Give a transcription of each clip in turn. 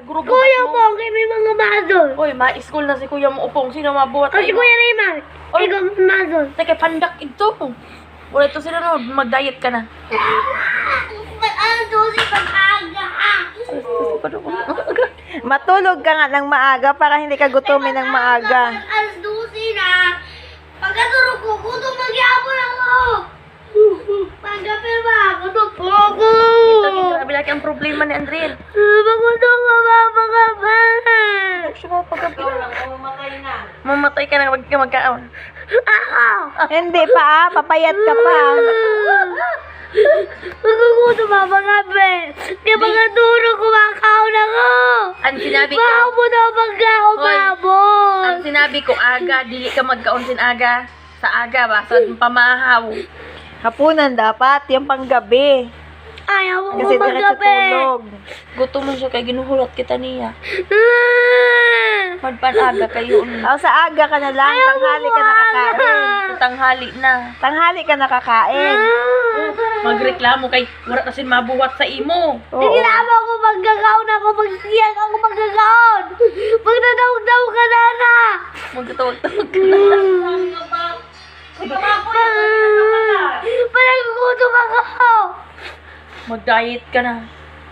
Guro Kuya mo. mo, may mga mazol. Oy, ma-school na si Kuya mo upong. Sino mabuhat O si Kuya Raymond, Oy. ikaw mazol. Teka, pandak ito. Wala ito sila no, mag-diet ka na. Alas 12 pag-aga. Matulog ka nga ng maaga para hindi ka gutumin ng maaga. Alas 12 na. Pagkatulog ko, gutom magyapon ako. Pagkape ba? Gutom po ako. Ito, grabe lagi ang problema ni Andriel. Gutom ka ba? Pagkape. Siya pagkabi. Mamatay ka na, wag ka magkaon. Ako. Hindi pa papayat ka pa. Magugutom ba? Pagkape. Kaya pagkatulog, kumakaon ako. Ang sinabi ko, Mamo na pagkaon, Hoy. mamo. ang sinabi ko aga, dili ka magkaon sin aga. Sa aga ba? Sa pamahaw. Hapunan dapat, yung panggabi. Ayaw mo Kasi diretso magkape. tulog. Gutom mo siya kay ginuhulat kita niya. Magpan aga kayo. O sa aga ka na lang, tanghali ka nakakain. Tanghali na. Tanghali ka nakakain. Magreklamo kay wala kasi mabuhat sa imo. Oo. Ginama ko magkakaon ako, magsiyag ako magkakaon. Magtatawag-tawag ka na na. Magtatawag-tawag ka na. Parang gutom ako. Mag-diet ka na.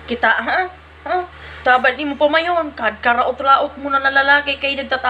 Kita, ha? Ha? Tabad ni mo pa mayon. Karaot-raot mo na lalaki kay nagtatawa.